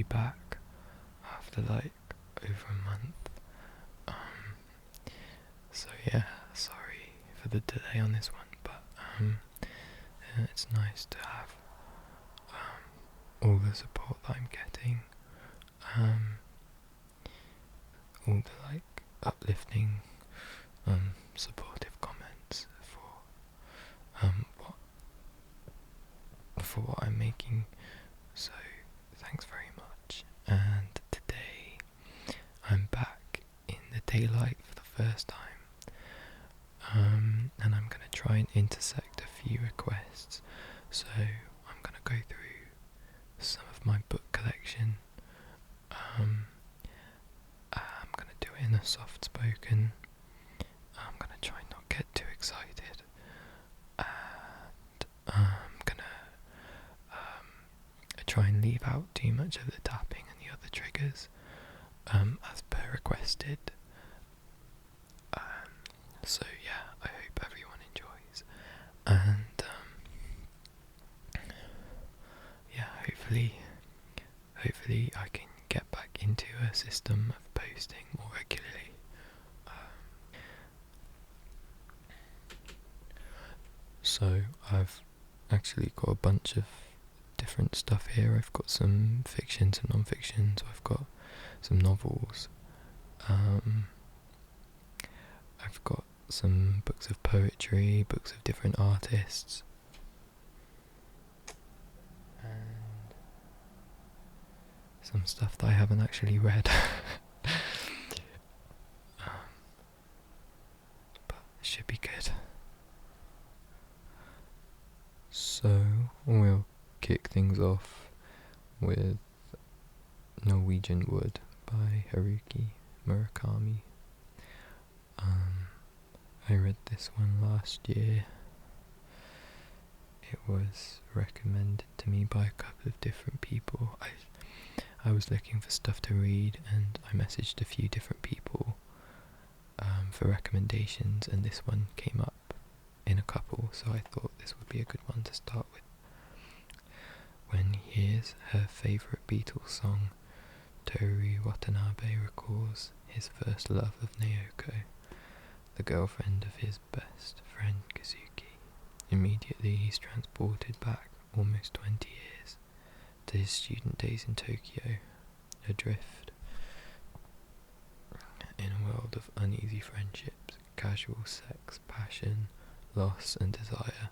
be back after like over a month. So yeah, sorry for the delay on this one, but yeah, it's nice to have all the support that I'm getting, all the like uplifting, supportive comments for what I'm making. So thanks very much. And today I'm back in the daylight for the first time. And I'm going to try and intersect a few requests. So I'm going to go through some of my book collection. I'm going to do it in a soft spoken. I'm going to try and not get too excited. And I'm going to try and leave out too much of the tapping and the other triggers as per requested. So yeah, I hope everyone enjoys, and yeah, hopefully I can get back into a system of posting more regularly. So I've actually got a bunch of different stuff here. I've got some fiction, some non-fiction, so I've got some novels. I've got some books of poetry, books of different artists, and some stuff that I haven't actually read. But it should be good. So we'll kick things off with Norwegian Wood by Haruki Murakami. I read this one last year. It was recommended to me by a couple of different people. I was looking for stuff to read, and I messaged a few different people for recommendations, and this one came up in a couple, so I thought this would be a good one to start with. When he hears her favourite Beatles song, Toru Watanabe recalls his first love of Naoko, the girlfriend of his best friend Kazuki. Immediately he's transported back almost 20 years to his student days in Tokyo, adrift in a world of uneasy friendships, casual sex, passion, loss and desire,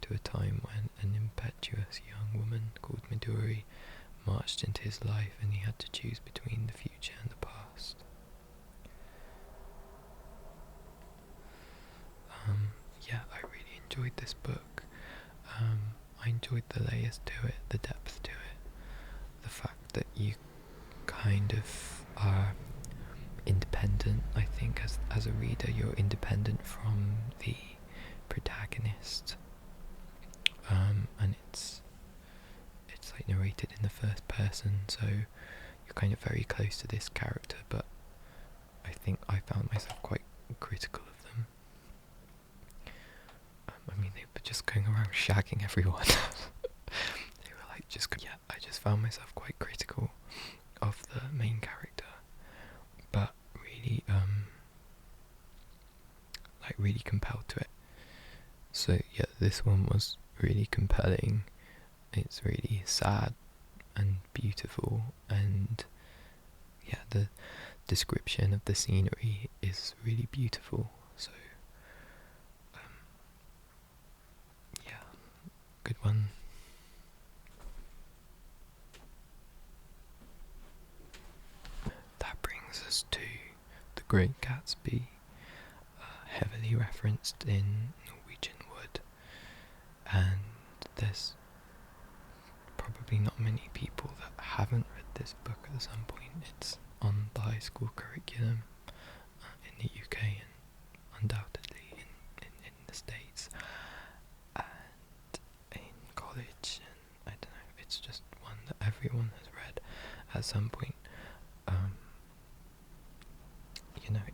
to a time when an impetuous young woman called Midori marched into his life and he had to choose between the future and the past. Yeah, I really enjoyed this book. I enjoyed the layers to it, the depth to it, the fact that you kind of are independent. I think as a reader you're independent from the protagonist, and it's like narrated in the first person, so you're kind of very close to this character, but I think I found myself quite critical of them. I mean, they were just going around shagging everyone. They were like I just found myself quite critical of the main character, but really really compelled to it. So yeah, this one was really compelling. It's really sad and beautiful, and yeah, the description of the scenery is really beautiful. So yeah, good one. That brings us to The Great Gatsby, heavily referenced in Norwegian Wood, and there's probably not many people that haven't read this book at some point. It's on the high school curriculum in the UK and undoubtedly in the States and in college, and I don't know, it's just one that everyone has read at some point.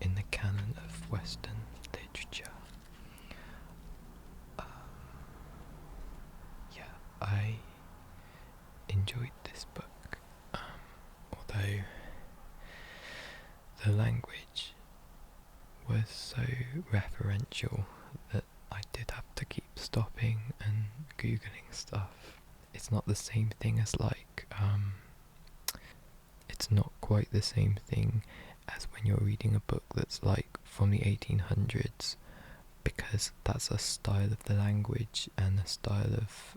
In the canon of Western literature. Yeah, I enjoyed this book. referential that I did have to keep stopping and googling stuff. It's not the same thing as like, it's not quite the same thing as when you're reading a book that's like from the 1800s, because that's a style of the language and a style of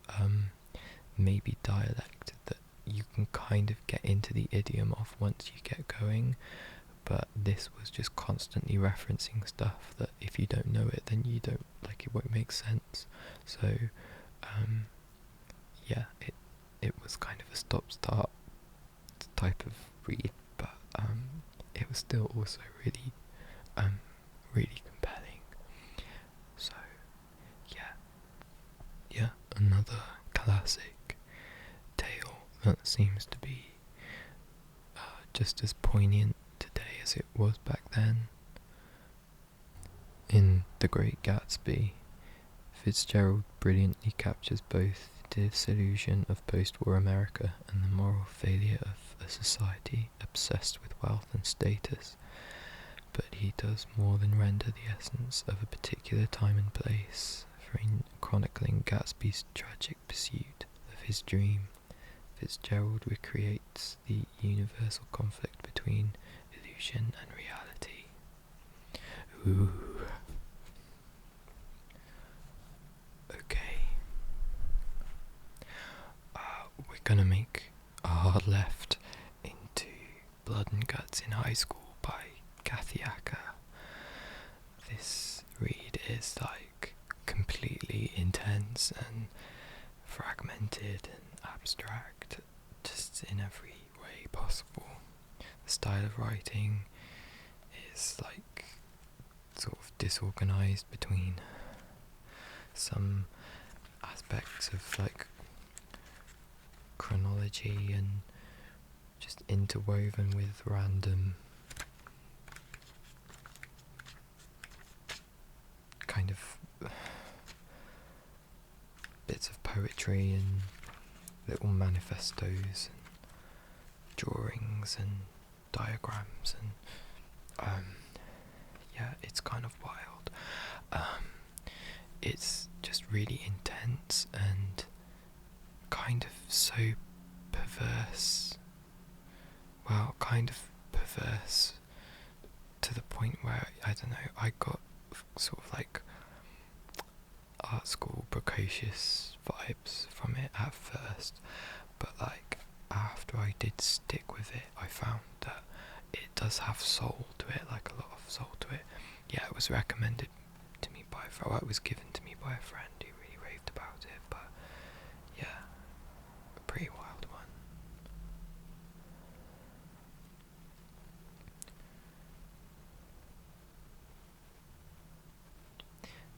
maybe dialect that you can kind of get into the idiom of once you get going. But this was just constantly referencing stuff that if you don't know it, then you don't, like, it won't make sense. So yeah, it was kind of a stop-start type of read, but it was still also really really compelling. So yeah, another classic tale that seems to be just as poignant today as it was back then. In The Great Gatsby, Fitzgerald brilliantly captures both the disillusion of post-war America and the moral failure of a society obsessed with wealth and status, but he does more than render the essence of a particular time and place, for in chronicling Gatsby's tragic pursuit of his dream, Fitzgerald recreates the universal conflict between illusion and reality. Ooh. Okay. We're gonna make a hard left into Blood and Guts in High School by tHHANKYOU. This read is like completely intense and fragmented and abstract, just in every way possible. The style of writing is like sort of disorganized between some aspects of like chronology and just interwoven with random kind of bits of poetry and little manifestos and drawings and diagrams, and yeah, it's kind of wild. It's just really intense and kind of so perverse. Well, kind of perverse to the point where, I don't know, I got sort of like art school precocious vibes from it at first, but like after I did stick with it, I found that it does have soul to it, like a lot of soul to it. Yeah, it was recommended to me by a friend, well, it was given to me by a friend who really raved about it, but yeah, a pretty wild one.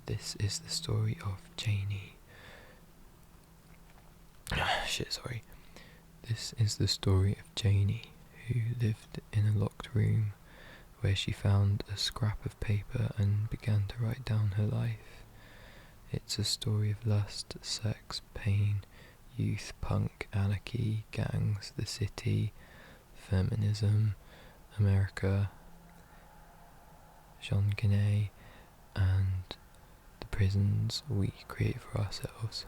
This is the story of Janie. This is the story of Janie, who lived in a locked room where she found a scrap of paper and began to write down her life. It's a story of lust, sex, pain, youth, punk, anarchy, gangs, the city, feminism, America, Jean Genet, and the prisons we create for ourselves.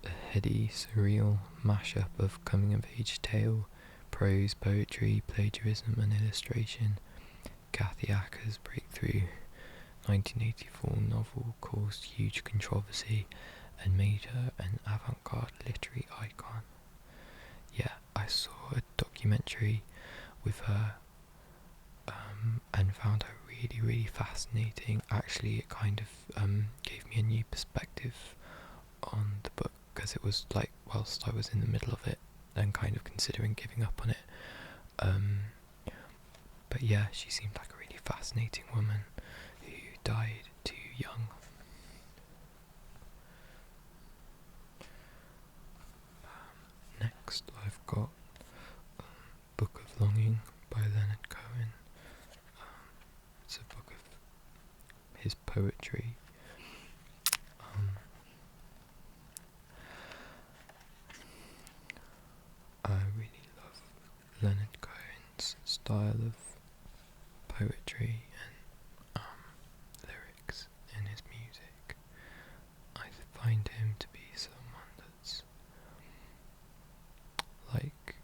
A heady, surreal mashup of coming-of-age tale, prose, poetry, plagiarism and illustration. tHHANKYOU's breakthrough 1984 novel caused huge controversy and made her an avant-garde literary icon. Yeah, I saw a documentary with her and found her really, really fascinating. Actually, it kind of gave me a new perspective on the book, because it was like whilst I was in the middle of it and kind of considering giving up on it. But yeah, she seemed like a really fascinating woman who died too young. Next I've got Book of Longing by Leonard Cohen. It's a book of his poetry. I really love Leonard Cohen's style of poetry and lyrics in his music. I find him to be someone that's like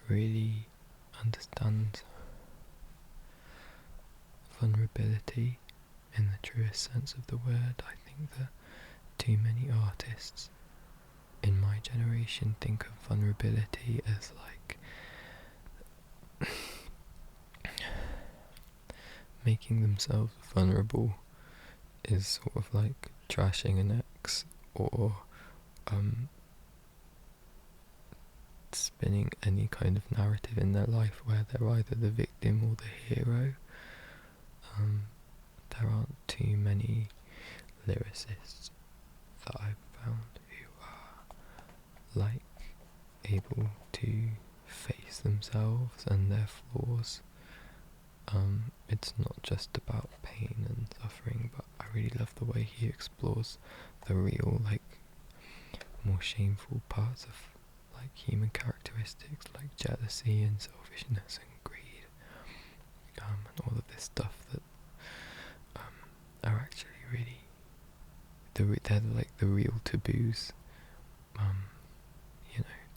really understands vulnerability in the truest sense of the word. I think that too many artists in my generation think of vulnerability as like making themselves vulnerable is sort of like trashing an ex, or spinning any kind of narrative in their life where they're either the victim or the hero. There aren't too many lyricists that I've found who are like able to face themselves and their flaws. It's not just about pain and suffering, but I really love the way he explores the real, like, more shameful parts of like human characteristics like jealousy and selfishness and greed, and all of this stuff that are actually really they're like the real taboos.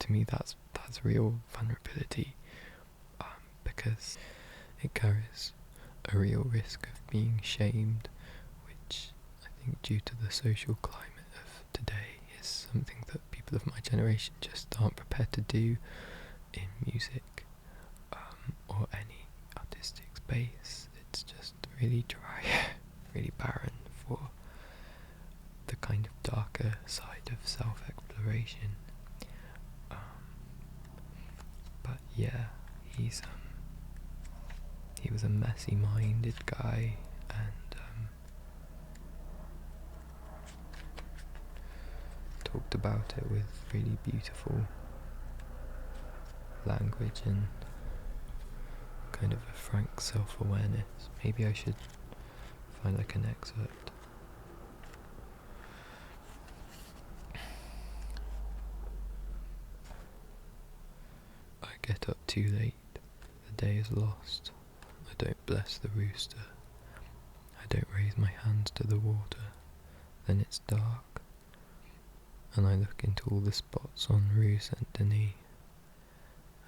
To me that's real vulnerability, because it carries a real risk of being shamed, which I think due to the social climate of today is something that people of my generation just aren't prepared to do in music, or any artistic space. It's just really dry, really barren for the kind of darker side of self-exploration. But yeah, he was a messy-minded guy, and talked about it with really beautiful language and kind of a frank self-awareness. Maybe I should find like an excerpt. I get up too late, the day is lost. I don't bless the rooster. I don't raise my hands to the water. Then it's dark, and I look into all the spots on Rue Saint-Denis.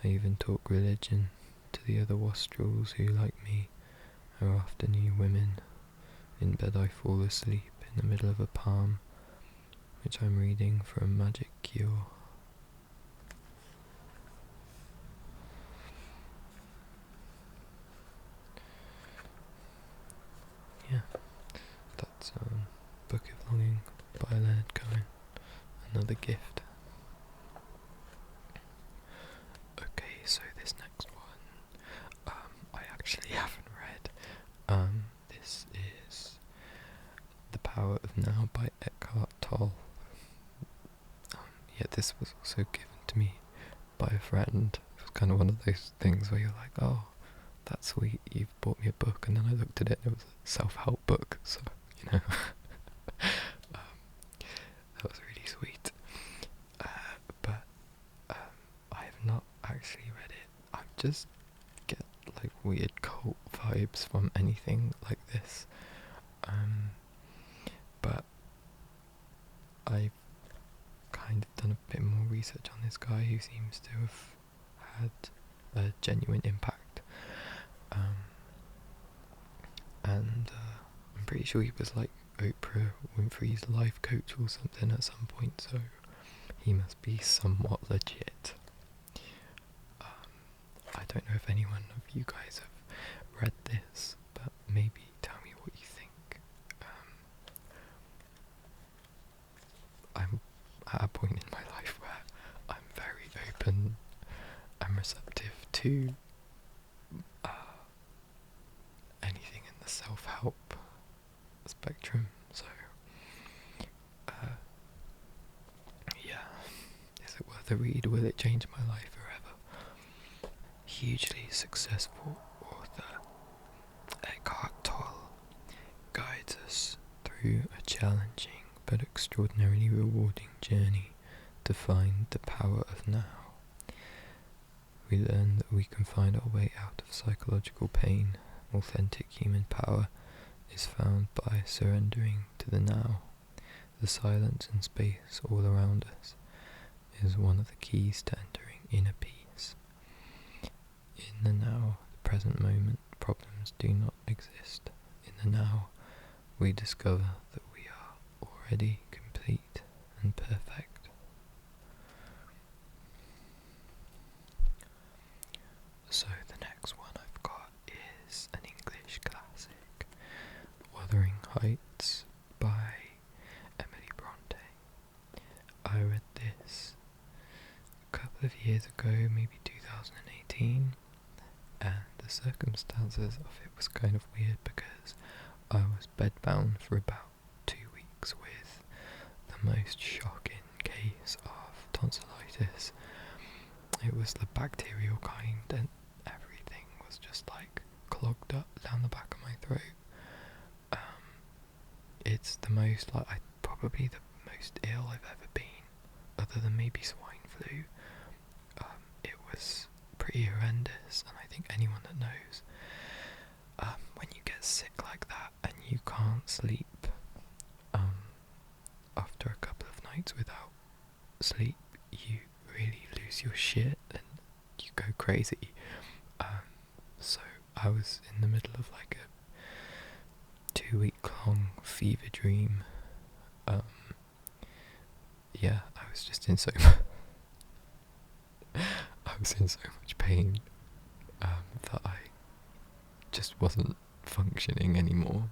I even talk religion to the other wastrels who, like me, are afternoon women. In bed I fall asleep in the middle of a palm, which I'm reading for a magic cure. Yeah, that's Book of Longing by Leonard Cohen, another gift. Okay, so this next one, I actually haven't read. This is The Power of Now by Eckhart Tolle. Yeah, this was also given to me by a friend. It was kind of one of those things where you're like, oh, that's sweet, you've bought me a book, and then I looked at it and it was a self-help book, so, that was really sweet. But I have not actually read it. I just get like weird cult vibes from anything like this. But I've kind of done a bit more research on this guy who seems to have had a genuine impact. And I'm pretty sure he was like Oprah Winfrey's life coach or something at some point, so he must be somewhat legit. I don't know if anyone of you guys have read this, but maybe tell me what you think. I'm at a point in my life where I'm very open and receptive to anything in the self-help spectrum, so yeah, is it worth a read? Will it change my life forever? Hugely successful author Eckhart Tolle guides us through a challenging but extraordinarily rewarding journey to find the power of now. We learn that we can find our way out of psychological pain authentic human power is found by surrendering to the now. The silence and space all around us is one of the keys to entering inner peace. In the now, the present moment, problems do not exist. In the now, we discover that we are already complete and perfect. So the next one I've got is an English classic, Wuthering Heights by Emily Bronte. I read this a couple of years ago, maybe 2018, and the circumstances of it was kind of weird because I was bedbound for about 2 weeks with the most shocking case of tonsillitis. It was the bacterial kind, and everything was just like clogged up down the back of my throat. It's the most, probably the most ill I've ever been, other than maybe swine flu. It was pretty horrendous, and I think anyone that knows, when you get sick like that and you can't sleep, after a couple of nights without sleep, you really lose your shit and you go crazy. So I was in the middle of like a 2-week-long fever dream. Yeah, I was just in so much pain that I just wasn't functioning anymore.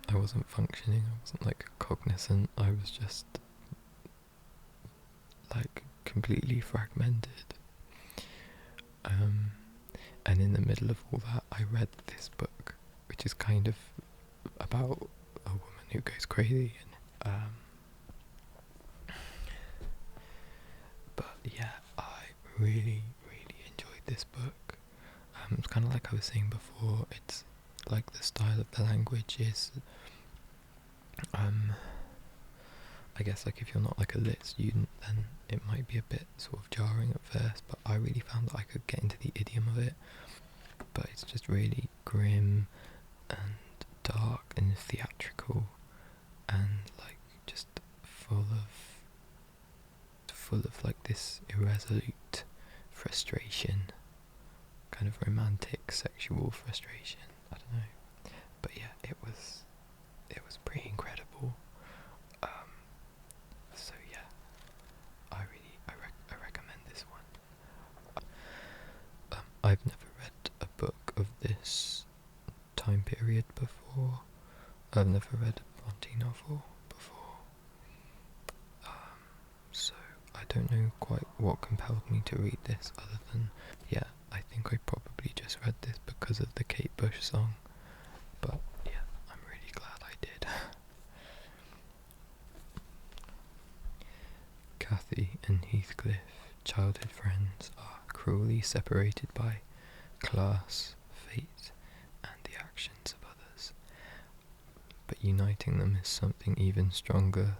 I wasn't functioning, I wasn't like cognizant, I was just like completely fragmented. And in the middle of all that, I read this book, which is kind of about a woman who goes crazy. But yeah, I really, really enjoyed this book. It's kind of like I was saying before, it's like the style of the language is, I guess like if you're not like a lit student, then it might be a bit sort of jarring at first, but I really found that I could get into the idiom of it. But it's just really grim and dark and theatrical and like just full of like this irresolute frustration, kind of romantic sexual frustration, I don't know. But yeah, it was pretty incredible. So yeah, I recommend this one. I've never read a book of this time period before. I've never read a Bronte novel before. So I don't know quite what compelled me to read this, other than, yeah, I think I probably just read this because of the Kate Bush song. But yeah, I'm really glad I did. Cathy and Heathcliff, childhood friends, are cruelly separated by class, fate, and the actions of others. But uniting them is something even stronger,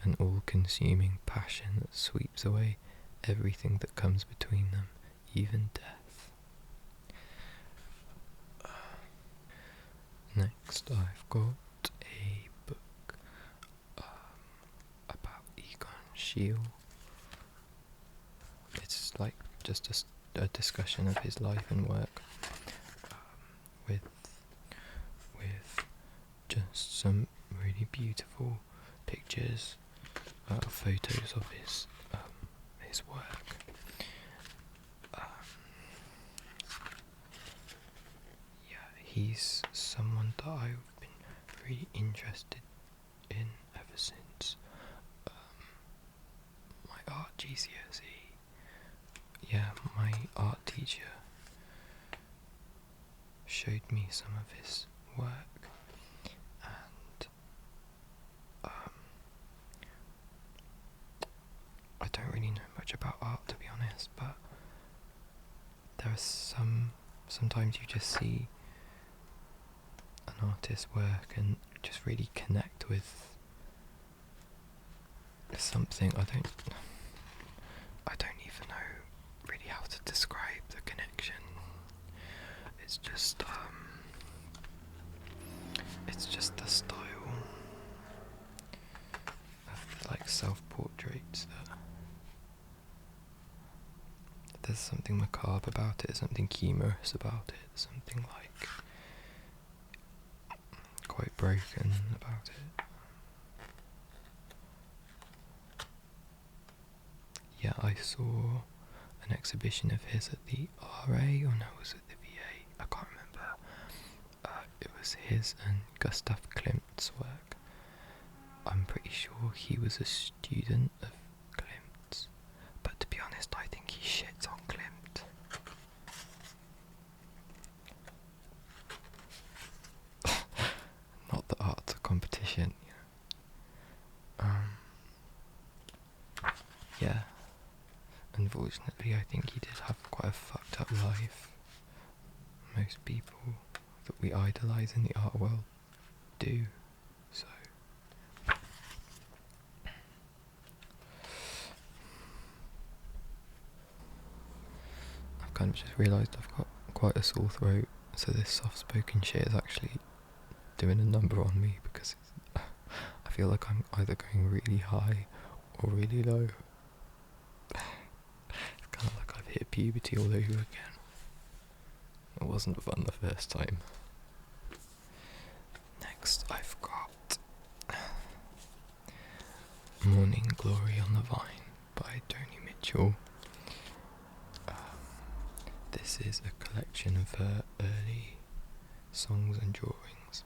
an all-consuming passion that sweeps away everything that comes between them, even death. Next, I've got a book about Econ. It's like just a discussion of his life and work, with just some really beautiful pictures, photos of his work. Yeah, he's someone that I've been really interested in ever since my art GCSE. Yeah, my art teacher showed me some of his work, and I don't really know much about art, to be honest, but there are sometimes you just see an artist's work and just really connect with something. I don't even know really how to it's just the style of the, like, self-portraits that there's something macabre about it, something humorous about it, something like quite broken about it. Yeah, I saw an exhibition of his at the RA, or no, was it the VA? I can't remember. It was his and Gustav Klimt's work. I'm pretty sure he was a student of Klimt's, but to be honest, I think he shits on Klimt. Not that art's a competition, you know. Yeah. Unfortunately, I think he did have quite a fucked up life. Most people that we idolise in the art world do, so. I've kind of just realised I've got quite a sore throat, so this soft-spoken shit is actually doing a number on me, because I feel like I'm either going really high or really low. It's kind of like I've hit puberty all over again. It wasn't fun the first time. Next, I've got Morning Glory on the Vine by Joni Mitchell. This is a collection of her early songs and drawings.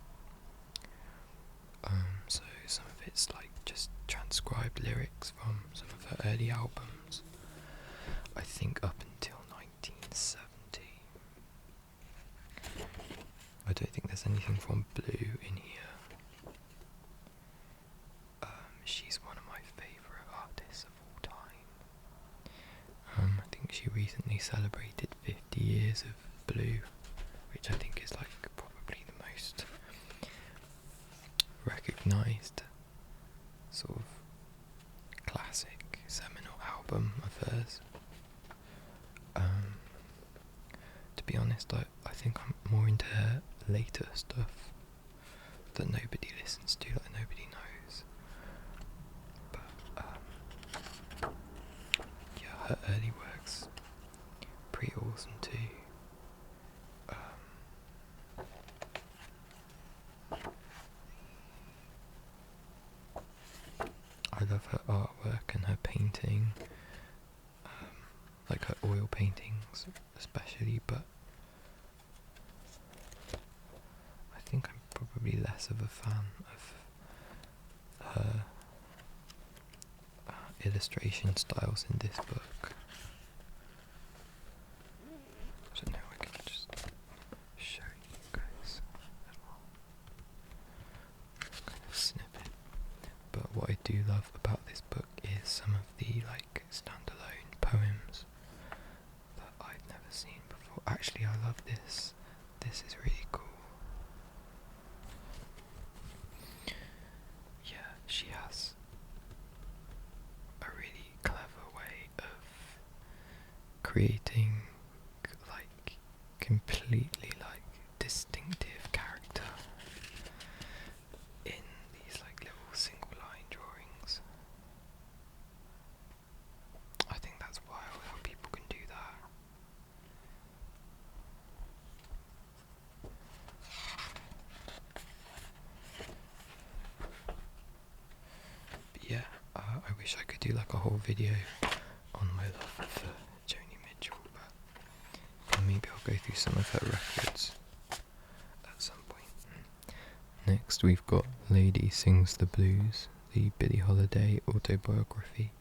So some of it's like just transcribed lyrics from some of her early albums. I think up until 1970. I don't think there's anything from Blue in here. She's one of my favourite artists of all time. I think she recently celebrated 50 years of Blue, which I think is like probably the most recognised sort of classic seminal album of hers. To be honest, I think I'm more into her later stuff that nobody listens to, like nobody knows. But yeah, her early work's pretty awesome too. I love her artwork and her painting, like her oil paintings especially, but I think I'm probably less of a fan of her illustration styles in this book. So now I can just show you guys a little kind of snippet. But what I do love about this book is some of the like standalone poems that I've never seen before. Actually, I love this. This is really cool. Yeah, she has a really clever way of creating like completely like distinctive character in these like little single line drawings. I think that's wild how people can do that. But yeah, I wish I could do like a whole video on my love for Joni Mitchell, but maybe I'll go through some of her records at some point. Next we've got Lady Sings the Blues, the Billie Holiday autobiography.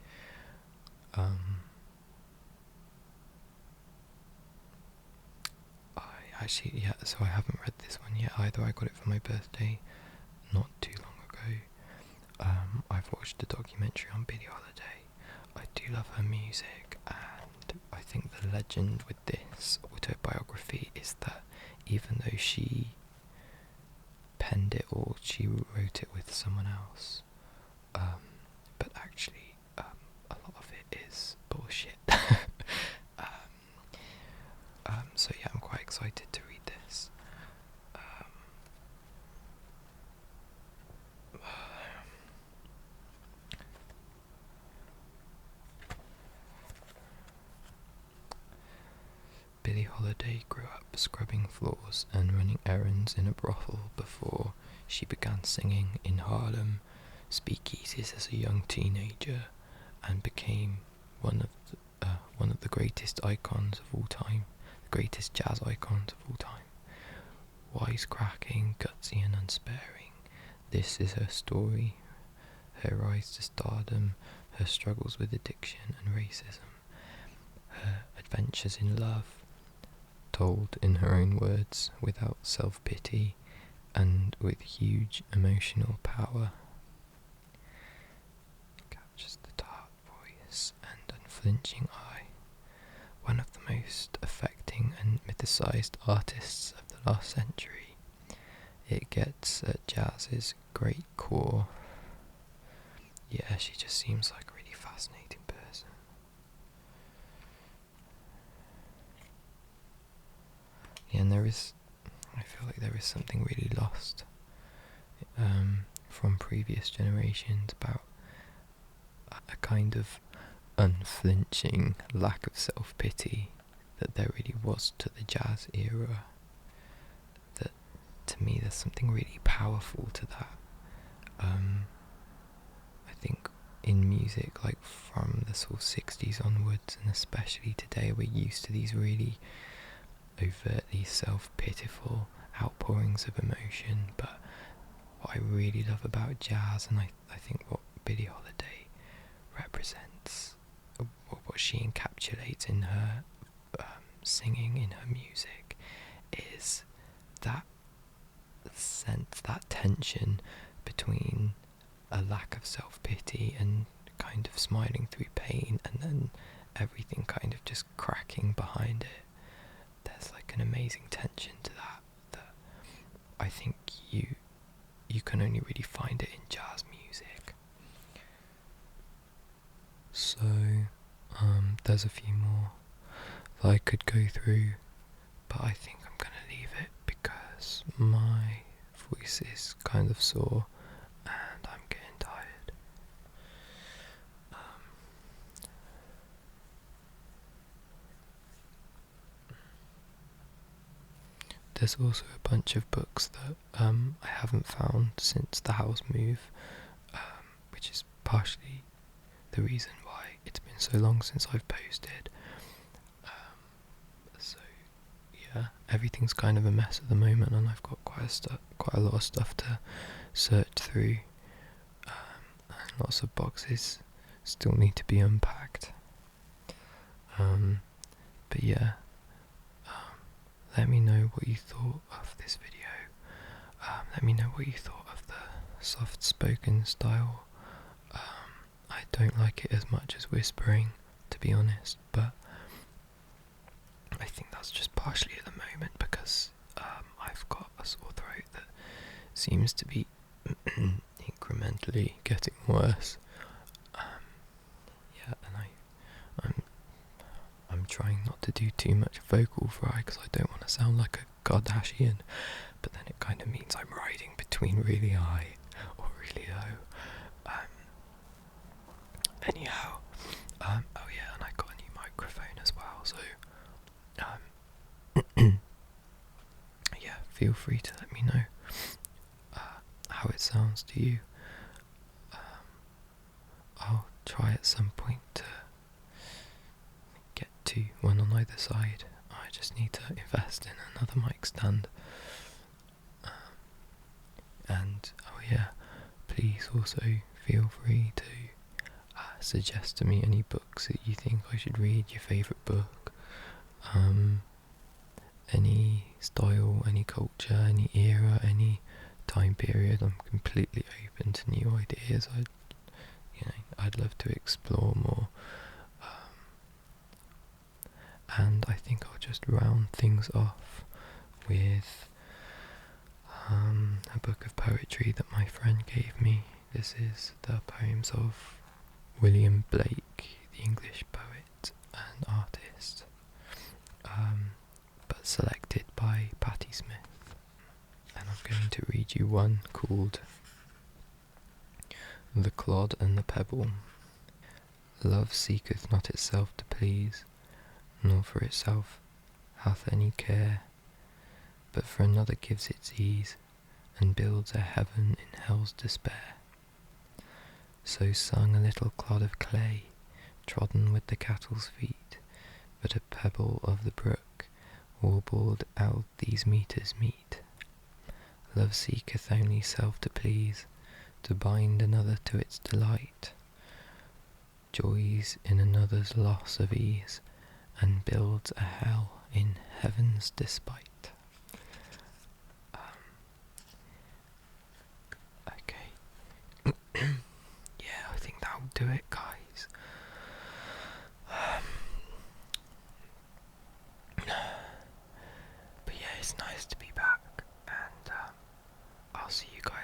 So I haven't read this one yet either. I got it for my birthday not too long ago. I've watched the documentary on Billie Holiday. I do love her music, and I think the legend with this autobiography is that even though she penned it all, she wrote it with someone else. But actually, a lot of it is bullshit. So yeah, I'm quite excited to read this. scrubbing floors and running errands in a brothel before she began singing in Harlem speakeasies as a young teenager and became one of the greatest icons of all time, the greatest jazz icons of all time. Wisecracking, gutsy and unsparing, this is her story, her rise to stardom, her struggles with addiction and racism, her adventures in love, told in her own words, without self-pity and with huge emotional power. Captures the dark voice and unflinching eye, one of the most affecting and mythicized artists of the last century. It gets at jazz's great core. Yeah, she just seems like a really fascinating person. Yeah, and I feel like there is something really lost from previous generations about a kind of unflinching lack of self-pity that there really was to the jazz era. That, to me, there's something really powerful to that. I think in music, like from the sort of 60s onwards, and especially today, we're used to these really overtly self-pitiful outpourings of emotion, but what I really love about jazz, and I think what Billie Holiday represents, what she encapsulates in her singing, in her music, is that sense, that tension between a lack of self-pity and kind of smiling through pain, and then everything kind of just cracking behind it. There's like an amazing tension to that I think you can only really find it in jazz music. So there's a few more that I could go through, but I think I'm gonna leave it because my voice is kind of sore and I'm getting tired. There's also a bunch of books that I haven't found since the house move, which is partially the reason why it's been so long since I've posted. So yeah, everything's kind of a mess at the moment, and I've got quite a lot of stuff to search through, and lots of boxes still need to be unpacked. But yeah, let me know what you thought of this video. Let me know what you thought of the soft-spoken style. I don't like it as much as whispering, to be honest, but I think that's just partially at the moment because I've got a sore throat that seems to be incrementally getting worse. Yeah, and I'm trying not to do too much vocal fry because I don't want to sound like a Kardashian, but then it kind of means I'm riding between really high or really low. Anyhow, oh yeah, and I got a new microphone as well, so yeah, feel free to let me know how it sounds to you. I'll try at some point to get to one on either side. I just need to invest in another mic stand. And oh yeah, please also feel free to suggest to me any books that you think I should read, your favourite book, any style, any culture, any era, any time period. I'm completely open to new ideas. I'd love to explore more. And I think I'll just round things off with a book of poetry that my friend gave me. This is the poems of William Blake, the English poet and artist, but selected by Patti Smith. And I'm going to read you one called The Clod and the Pebble. Love seeketh not itself to please, nor for itself hath any care, but for another gives its ease, and builds a heaven in hell's despair. So sung a little clod of clay, trodden with the cattle's feet, but a pebble of the brook warbled out these meters meet. Love seeketh only self to please, to bind another to its delight, joys in another's loss of ease, and builds a hell in heaven's despite. Okay. Yeah, I think that'll do it, guys. But yeah, it's nice to be back, and I'll see you guys